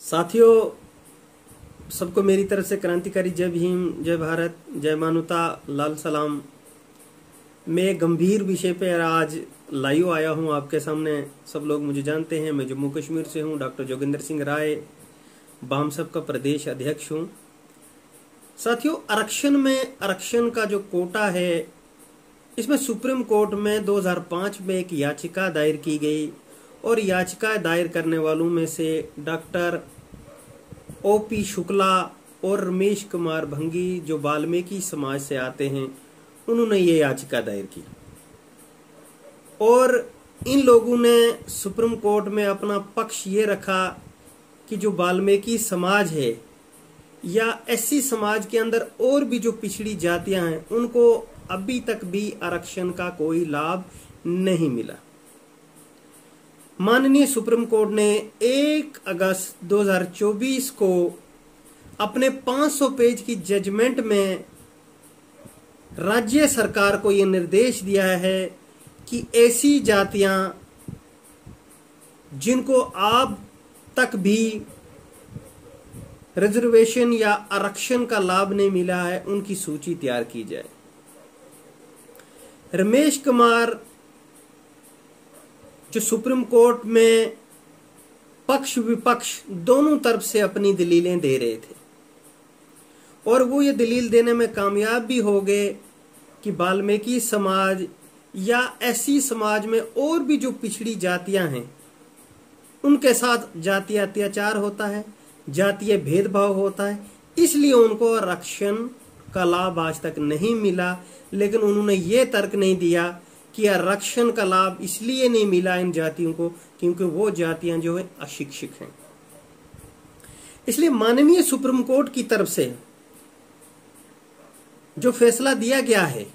साथियों, सबको मेरी तरफ से क्रांतिकारी जय भीम, जय भारत, जय मानवता, लाल सलाम। मैं गंभीर विषय पर आज लाइव आया हूं आपके सामने। सब लोग मुझे जानते हैं, मैं जम्मू कश्मीर से हूं। डॉक्टर जोगिंदर सिंह राय बामसप का प्रदेश अध्यक्ष हूं। साथियों, आरक्षण में आरक्षण का जो कोटा है, इसमें सुप्रीम कोर्ट में 2005 में एक याचिका दायर की गई और याचिका दायर करने वालों में से डॉक्टर ओपी शुक्ला और रमेश कुमार भंगी, जो वाल्मीकि समाज से आते हैं, उन्होंने ये याचिका दायर की। और इन लोगों ने सुप्रीम कोर्ट में अपना पक्ष ये रखा कि जो वाल्मीकि समाज है या एससी समाज के अंदर और भी जो पिछड़ी जातियां हैं, उनको अभी तक भी आरक्षण का कोई लाभ नहीं मिला। माननीय सुप्रीम कोर्ट ने 1 अगस्त 2024 को अपने 500 पेज की जजमेंट में राज्य सरकार को यह निर्देश दिया है कि ऐसी जातियां जिनको अब तक भी रिजर्वेशन या आरक्षण का लाभ नहीं मिला है, उनकी सूची तैयार की जाए। रमेश कुमार जो सुप्रीम कोर्ट में पक्ष विपक्ष दोनों तरफ से अपनी दलीलें दे रहे थे और वो ये दलील देने में कामयाब भी हो गए कि वाल्मीकि समाज या एससी समाज में और भी जो पिछड़ी जातियां हैं, उनके साथ जातीय अत्याचार होता है, जातीय भेदभाव होता है, इसलिए उनको आरक्षण का लाभ आज तक नहीं मिला। लेकिन उन्होंने ये तर्क नहीं दिया कि आरक्षण का लाभ इसलिए नहीं मिला इन जातियों को क्योंकि वो जातियां जो है अशिक्षित हैं। इसलिए माननीय सुप्रीम कोर्ट की तरफ से जो फैसला दिया गया है,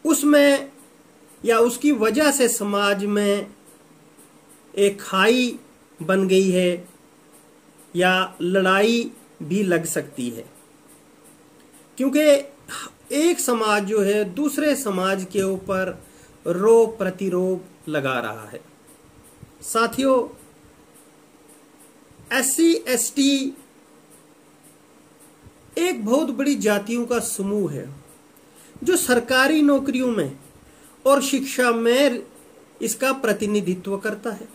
उसमें या उसकी वजह से समाज में एक खाई बन गई है या लड़ाई भी लग सकती है, क्योंकि एक समाज जो है दूसरे समाज के ऊपर रोब प्रतिरोध लगा रहा है। साथियों, एससी एसटी एक बहुत बड़ी जातियों का समूह है जो सरकारी नौकरियों में और शिक्षा में इसका प्रतिनिधित्व करता है।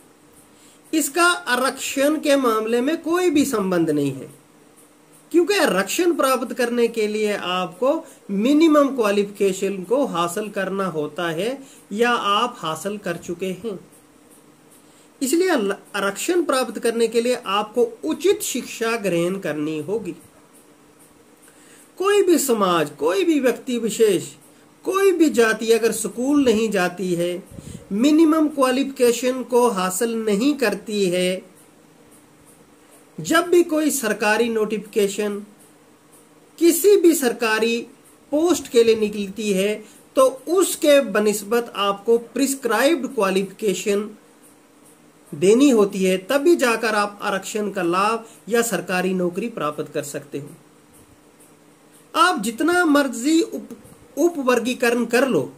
इसका आरक्षण के मामले में कोई भी संबंध नहीं है, क्योंकि आरक्षण प्राप्त करने के लिए आपको मिनिमम क्वालिफिकेशन को हासिल करना होता है या आप हासिल कर चुके हैं। इसलिए आरक्षण प्राप्त करने के लिए आपको उचित शिक्षा ग्रहण करनी होगी। कोई भी समाज, कोई भी व्यक्ति विशेष, कोई भी जाति अगर स्कूल नहीं जाती है, मिनिमम क्वालिफिकेशन को हासिल नहीं करती है, जब भी कोई सरकारी नोटिफिकेशन किसी भी सरकारी पोस्ट के लिए निकलती है, तो उसके बनिस्बत आपको प्रिस्क्राइब्ड क्वालिफिकेशन देनी होती है, तभी जाकर आप आरक्षण का लाभ या सरकारी नौकरी प्राप्त कर सकते हो। आप जितना मर्जी उपवर्गीकरण कर लो,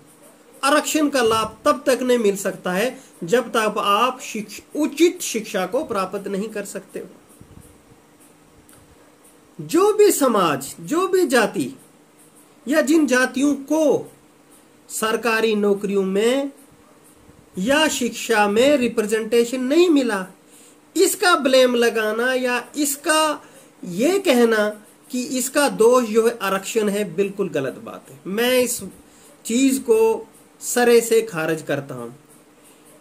आरक्षण का लाभ तब तक नहीं मिल सकता है जब तक आप उचित शिक्षा को प्राप्त नहीं कर सकते हो। जो भी समाज, जो भी जाति या जिन जातियों को सरकारी नौकरियों में या शिक्षा में रिप्रेजेंटेशन नहीं मिला, इसका ब्लेम लगाना या इसका ये कहना कि इसका दोष जो है आरक्षण है, बिल्कुल गलत बात है। मैं इस चीज को सरे से खारिज करता हूं।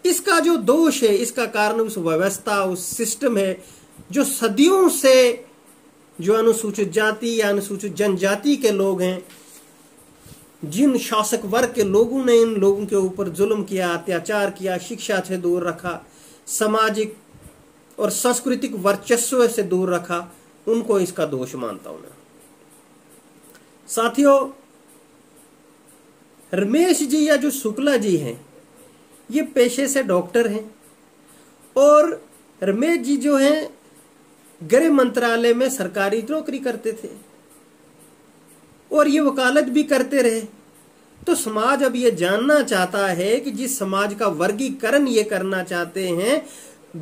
इसका जो दोष है, इसका कारण उस व्यवस्था, उस सिस्टम है जो सदियों से जो अनुसूचित जाति या अनुसूचित जनजाति के लोग हैं, जिन शासक वर्ग के लोगों ने इन लोगों के ऊपर जुल्म किया, अत्याचार किया, शिक्षा से दूर रखा, सामाजिक और सांस्कृतिक वर्चस्व से दूर रखा, उनको इसका दोष मानता हूं मैं। साथियों, रमेश जी या जो शुक्ला जी हैं, ये पेशे से डॉक्टर हैं और रमेश जी जो हैं गृह मंत्रालय में सरकारी नौकरी करते थे और ये वकालत भी करते रहे। तो समाज अब ये जानना चाहता है कि जिस समाज का वर्गीकरण ये करना चाहते हैं,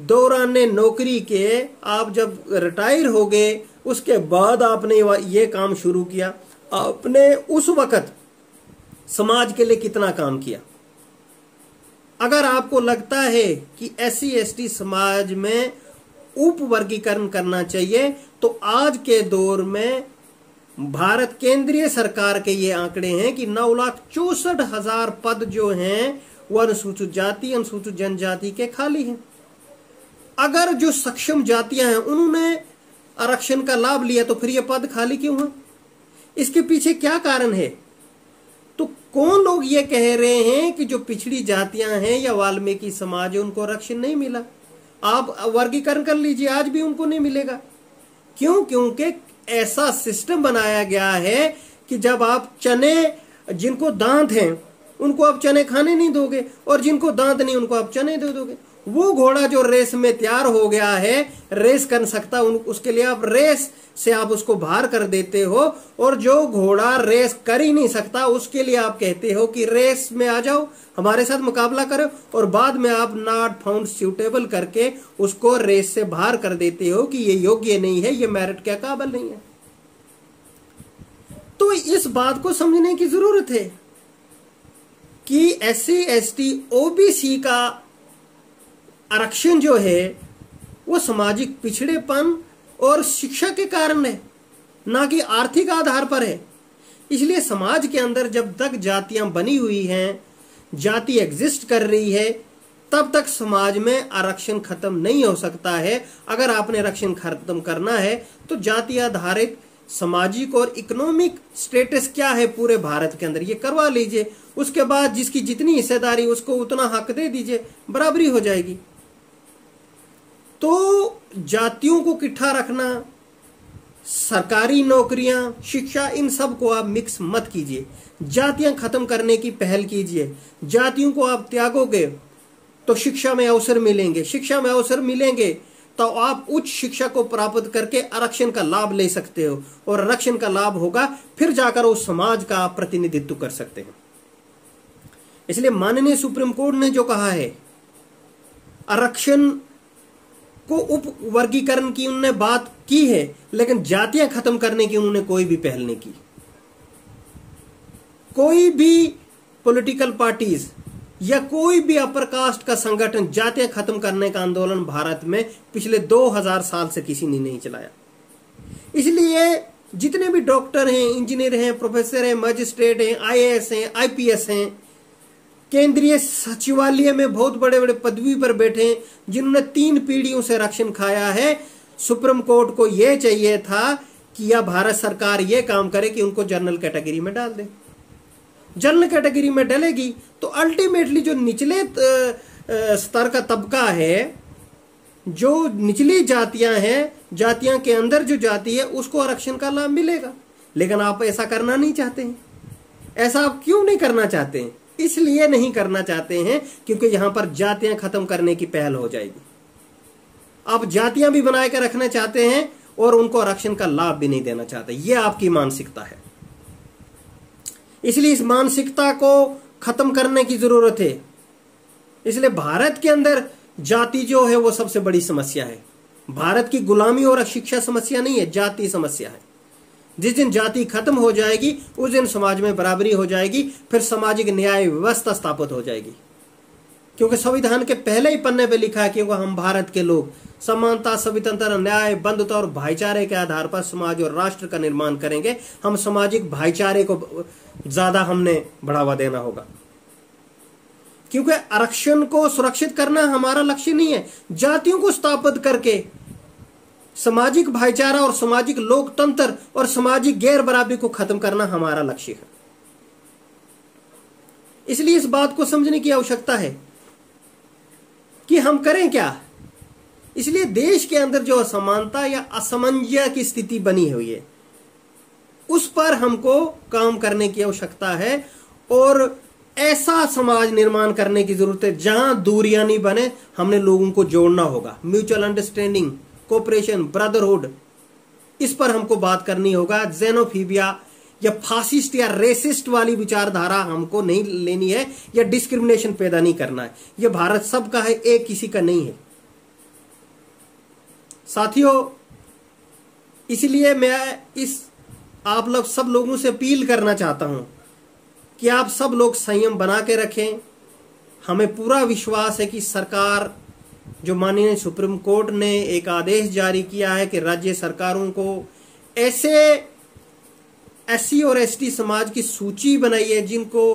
दौरान नौकरी के आप जब रिटायर हो गए, उसके बाद आपने ये काम शुरू किया, आपने उस वक्त समाज के लिए कितना काम किया? अगर आपको लगता है कि SC ST समाज में उप वर्गीकरण करना चाहिए, तो आज के दौर में भारत केंद्रीय सरकार के ये आंकड़े हैं कि 9,64,000 पद जो हैं वो अनुसूचित जाति, अनुसूचित जनजाति के खाली हैं। अगर जो सक्षम जातियां हैं उन्होंने आरक्षण का लाभ लिया, तो फिर ये पद खाली क्यों हैं? इसके पीछे क्या कारण है? तो कौन लोग ये कह रहे हैं कि जो पिछड़ी जातियां हैं या वाल्मीकि समाज है उनको आरक्षण नहीं मिला? आप वर्गीकरण कर लीजिए, आज भी उनको नहीं मिलेगा। क्यों? क्योंकि ऐसा सिस्टम बनाया गया है कि जब आप चने, जिनको दांत हैं उनको आप चने खाने नहीं दोगे, और जिनको दांत नहीं उनको आप चने दे दोगे। वो घोड़ा जो रेस में तैयार हो गया है, रेस कर सकता, उसके लिए आप रेस से आप उसको बाहर कर देते हो, और जो घोड़ा रेस कर ही नहीं सकता उसके लिए आप कहते हो कि रेस में आ जाओ, हमारे साथ मुकाबला करो, और बाद में आप नॉट फाउंड सूटेबल करके उसको रेस से बाहर कर देते हो कि ये योग्य नहीं है, ये मेरिट के काबिल नहीं है। तो इस बात को समझने की जरूरत है कि SC ST OBC का आरक्षण जो है वो सामाजिक पिछड़ेपन और शिक्षा के कारण है, ना कि आर्थिक आधार पर है। इसलिए समाज के अंदर जब तक जातियां बनी हुई हैं, जाति एग्जिस्ट कर रही है, तब तक समाज में आरक्षण खत्म नहीं हो सकता है। अगर आपने आरक्षण खत्म करना है तो जाति आधारित सामाजिक और इकोनॉमिक स्टेटस क्या है पूरे भारत के अंदर, ये करवा लीजिए। उसके बाद जिसकी जितनी हिस्सेदारी उसको उतना हक दे दीजिए, बराबरी हो जाएगी। तो जातियों को इकट्ठा रखना, सरकारी नौकरियां, शिक्षा, इन सब को आप मिक्स मत कीजिए। जातियां खत्म करने की पहल कीजिए। जातियों को आप त्यागोगे तो शिक्षा में अवसर मिलेंगे, शिक्षा में अवसर मिलेंगे तो आप उच्च शिक्षा को प्राप्त करके आरक्षण का लाभ ले सकते हो, और आरक्षण का लाभ होगा फिर जाकर उस समाज का आप प्रतिनिधित्व कर सकते हैं। इसलिए माननीय सुप्रीम कोर्ट ने जो कहा है, आरक्षण को उप वर्गीकरण की उन्होंने बात की है, लेकिन जातियां खत्म करने की उन्होंने कोई भी पहल नहीं की। कोई भी पॉलिटिकल पार्टीज या कोई भी अपर कास्ट का संगठन जातियां खत्म करने का आंदोलन भारत में पिछले 2000 साल से किसी ने नहीं चलाया। इसलिए जितने भी डॉक्टर हैं, इंजीनियर हैं, प्रोफेसर हैं, मजिस्ट्रेट हैं, IAS हैं, IPS हैं, केंद्रीय सचिवालय में बहुत बड़े बड़े पदवी पर बैठे हैं, जिन्होंने 3 पीढ़ियों से आरक्षण खाया है, सुप्रीम कोर्ट को यह चाहिए था कि या भारत सरकार यह काम करे कि उनको जनरल कैटेगरी में डाल दे। जनरल कैटेगरी में डालेगी तो अल्टीमेटली जो निचले स्तर का तबका है, जो निचली जातियां हैं, जातियां के अंदर जो जाति है, उसको आरक्षण का लाभ मिलेगा। लेकिन आप ऐसा करना नहीं चाहते हैं। ऐसा आप क्यों नहीं करना चाहते हैं? इसलिए नहीं करना चाहते हैं क्योंकि यहां पर जातियां खत्म करने की पहल हो जाएगी। आप जातियां भी बना के रखना चाहते हैं और उनको आरक्षण का लाभ भी नहीं देना चाहते। यह आपकी मानसिकता है। इसलिए इस मानसिकता को खत्म करने की जरूरत है। इसलिए भारत के अंदर जाति जो है वो सबसे बड़ी समस्या है। भारत की गुलामी और अशिक्षा समस्या नहीं है, जाति समस्या है। जिस दिन जाति खत्म हो जाएगी उस दिन समाज में बराबरी हो जाएगी, फिर सामाजिक न्याय व्यवस्था स्थापित हो जाएगी। क्योंकि संविधान के पहले ही पन्ने पे लिखा है कि हम भारत के लोग समानता, स्वतंत्रता, न्याय, बंधुता और भाईचारे के आधार पर समाज और राष्ट्र का निर्माण करेंगे। हम सामाजिक भाईचारे को ज्यादा हमने बढ़ावा देना होगा, क्योंकि आरक्षण को सुरक्षित करना हमारा लक्ष्य नहीं है। जातियों को स्थापित करके सामाजिक भाईचारा और सामाजिक लोकतंत्र और सामाजिक गैर बराबरी को खत्म करना हमारा लक्ष्य है। इसलिए इस बात को समझने की आवश्यकता है कि हम करें क्या। इसलिए देश के अंदर जो असमानता या असमंजस की स्थिति बनी हुई है उस पर हमको काम करने की आवश्यकता है, और ऐसा समाज निर्माण करने की जरूरत है जहां दूरियां नहीं बने। हमने लोगों को जोड़ना होगा। म्यूचुअल अंडरस्टैंडिंग, कोऑपरेशन, ब्रदरहुड, इस पर हमको बात करनी होगा। जेनोफीबिया या फासिस्ट या रेसिस्ट वाली विचारधारा हमको नहीं लेनी है, या डिस्क्रिमिनेशन पैदा नहीं करना है। यह भारत सबका है, एक किसी का नहीं है। साथियों, इसलिए मैं आप लोग सब लोगों से अपील करना चाहता हूं कि आप सब लोग संयम बना के रखें। हमें पूरा विश्वास है कि सरकार, जो माननीय सुप्रीम कोर्ट ने एक आदेश जारी किया है कि राज्य सरकारों को ऐसे एससी और एसटी समाज की सूची बनाई है जिनको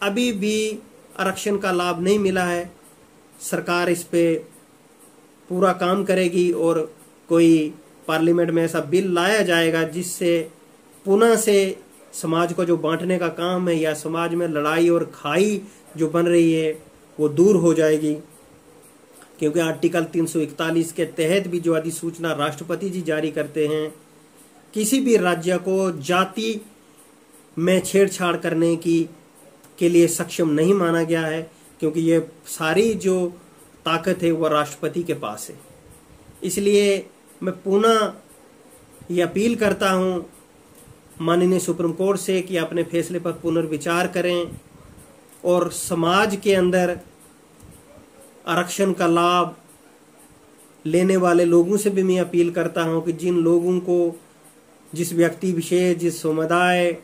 अभी भी आरक्षण का लाभ नहीं मिला है, सरकार इस पे पूरा काम करेगी और कोई पार्लियामेंट में ऐसा बिल लाया जाएगा जिससे पुनः से समाज को जो बांटने का काम है या समाज में लड़ाई और खाई जो बन रही है वो दूर हो जाएगी। क्योंकि आर्टिकल 341 के तहत भी जो अधिसूचना राष्ट्रपति जी जारी करते हैं, किसी भी राज्य को जाति में छेड़छाड़ करने के लिए सक्षम नहीं माना गया है, क्योंकि ये सारी जो ताकत है वह राष्ट्रपति के पास है। इसलिए मैं पुनः ये अपील करता हूं माननीय सुप्रीम कोर्ट से कि अपने फैसले पर पुनर्विचार करें और समाज के अंदर आरक्षण का लाभ लेने वाले लोगों से भी मैं अपील करता हूं कि जिन लोगों को, जिस व्यक्ति विशेष, जिस समुदाय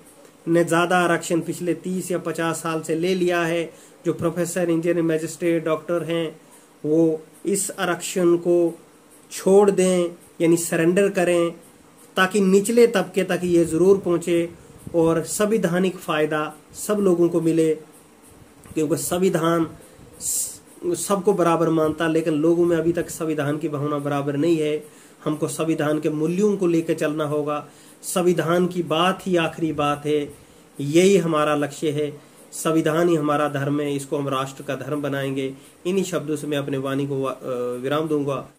ने ज़्यादा आरक्षण पिछले 30 या 50 साल से ले लिया है, जो प्रोफेसर, इंजीनियर, मजिस्ट्रेट, डॉक्टर हैं, वो इस आरक्षण को छोड़ दें यानी सरेंडर करें, ताकि निचले तबके तक ये ज़रूर पहुँचे और संवैधानिक फ़ायदा सब लोगों को मिले। क्योंकि संविधान सबको बराबर मानता, लेकिन लोगों में अभी तक संविधान की भावना बराबर नहीं है। हमको संविधान के मूल्यों को लेकर चलना होगा। संविधान की बात ही आखिरी बात है, यही हमारा लक्ष्य है। संविधान ही हमारा धर्म है, इसको हम राष्ट्र का धर्म बनाएंगे। इन्हीं शब्दों से मैं अपने वाणी को विराम दूंगा।